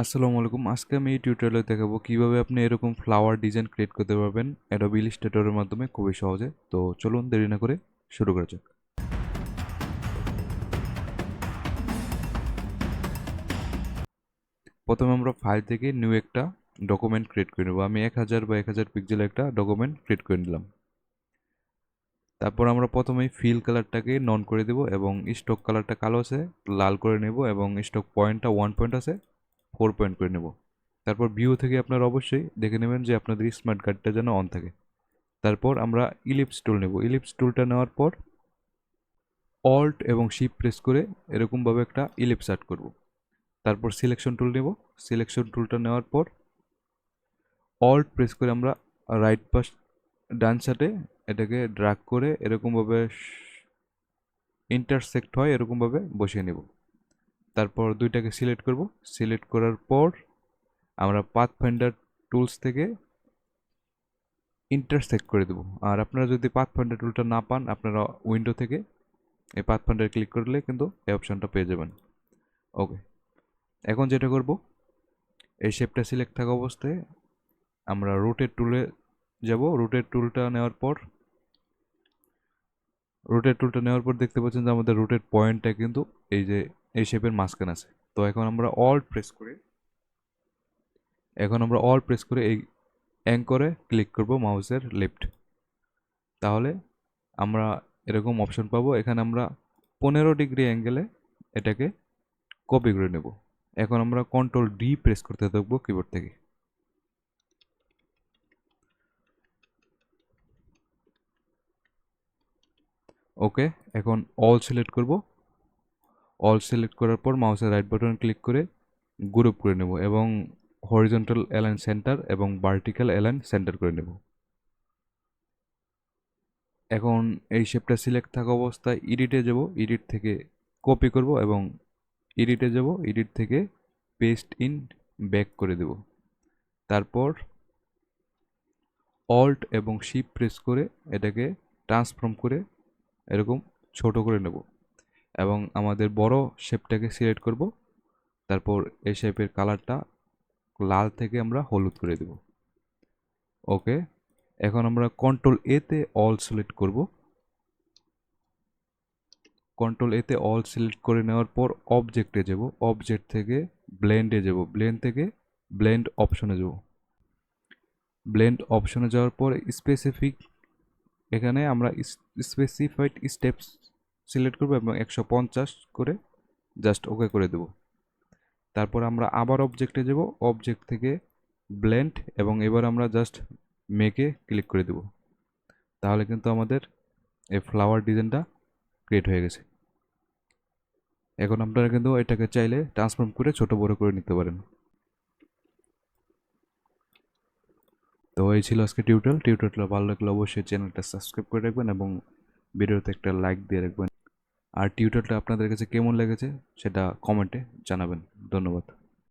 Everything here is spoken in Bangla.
আসসালামু আলাইকুম। আজকে আমি এই টিউটোরিয়ালে দেখাবো কিভাবে আপনি এরকম ফ্লাওয়ার ডিজাইন ক্রিয়েট করতে পারবেন অ্যাডোবি ইলাস্ট্রেটরের মাধ্যমে খুবই সহজে। তো চলুন দেরি না করে শুরু করা যাক। প্রথমে আমরা ফাইল থেকে নিউ একটা ডকুমেন্ট ক্রিয়েট করে নেব। আমি 1000 বা 1000 পিক্সেল একটা ডকুমেন্ট ক্রিয়েট করে নিলাম। তারপর আমরা প্রথমেই ফিল কালারটাকে নন করে দেব এবং স্টক কালারটা কালো আছে লাল করে নেব এবং স্টক পয়েন্টটা 1 পয়েন্ট আছে 4 পয়েন্ট করে নেব। তারপর ভিউ থেকে আপনারা অবশ্যই দেখে নেবেন যে আপনাদের স্মার্ট কার্ডটা যেন অন থাকে। তারপর আমরা ইলিপস টুল নেব। ইলিপস টুলটা নেওয়ার পর অল্ট এবং শিফট প্রেস করে এরকমভাবে একটা ইলিপস আর্ট করব। তারপর সিলেকশন টুল নেব। সিলেকশন টুলটা নেওয়ার পর অল্ট প্রেস করে আমরা রাইট পাশ ডান সাইডে এটাকে ড্র্যাগ করে এরকমভাবে ইন্টারসেক্ট হয় এরকমভাবে বসিয়ে নেব। তারপর দুইটাকে সিলেক্ট করব। সিলেক্ট করার পর আমরা পাথ ফাইন্ডার টুলস থেকে ইন্টারসেক্ট করে দেব। আর আপনারা যদি পাথ ফাইন্ডার টুলটা না পান আপনারা উইন্ডো থেকে এই পাথ ফাইন্ডার ক্লিক করলে কিন্তু এই অপশনটা পেয়ে যাবেন। ওকে, এখন যেটা করব এই শেপটা সিলেক্ট থাকা অবস্থায় আমরা রোটেট টুলে যাব। রোটেট টুলটা নেওয়ার পর দেখতে পাচ্ছেন যে আমাদের রোটেট পয়েন্টটা কিন্তু এই যে এই শেপের মাঝখানে আছে। তো এখন আমরা অল প্রেস করে এই অ্যাঙ্করে ক্লিক করব মাউসের লেফট। তাহলে আমরা এরকম অপশন পাবো। এখানে আমরা 15 ডিগ্রি অ্যাঙ্গেলে এটাকে কপি করে নেব। এখন আমরা কন্ট্রোল ডি প্রেস করতে থাকবো কিবোর্ড থেকে। ওকে, এখন অল সিলেক্ট করব। অল সিলেক্ট করার পর মাউসের রাইট বাটন ক্লিক করে গ্রুপ করে নেব এবং হরিজন্টাল অ্যালাইন সেন্টার এবং ভার্টিক্যাল অ্যালাইন সেন্টার করে নেব। এখন এই শেপটা সিলেক্ট থাকা অবস্থায় এডিটে যাব। এডিট থেকে কপি করব এবং এডিটে যাব। এডিট থেকে পেস্ট ইন ব্যাক করে দেব। তারপর অল্ট এবং শিফট প্রেস করে এটাকে ট্রান্সফর্ম করে এরকম ছোট করে নেব এবং আমাদের বড় শেপটাকে সিলেক্ট করব। তারপর এই শেপের কালারটা লাল থেকে আমরা হলুদ করে দেব। ওকে, এখন আমরা কন্ট্রোল এ তে অল সিলেক্ট করব। কন্ট্রোল এ তে অল সিলেক্ট করে নেওয়ার পর অবজেক্টে যাব। অবজেক্ট থেকে ব্লেন্ডে যাব। ব্লেন্ড থেকে ব্লেন্ড অপশনে যাব। ব্লেন্ড অপশনে যাওয়ার পর স্পেসিফিক এখানে আমরা স্পেসিফাইড স্টেপস সিলেক্ট করব এবং 150 করে জাস্ট ওকে করে দেব। তারপর আমরা আবার অবজেক্টে যাব। অবজেক্ট থেকে ব্লেন্ড এবং এবার আমরা জাস্ট মেকে ক্লিক করে দেব। তাহলে কিন্তু আমাদের এই ফ্লাওয়ার ডিজাইনটা ক্রিয়েট হয়ে গেছে। এখন আপনারা কিন্তু এটাকে চাইলে ট্রান্সফর্ম করে ছোট বড় করে নিতে পারেন। তো এই ছিল আজকে টিউটোরিয়ালটা ভালো লাগলে অবশ্যই চ্যানেলটা সাবস্ক্রাইব করে রাখবেন এবং ভিডিওতে একটা লাইক দিয়ে রাখবেন। আর টিউটোরিয়ালটা আপনাদের কাছে কেমন লেগেছে সেটা কমেন্টে জানাবেন। ধন্যবাদ।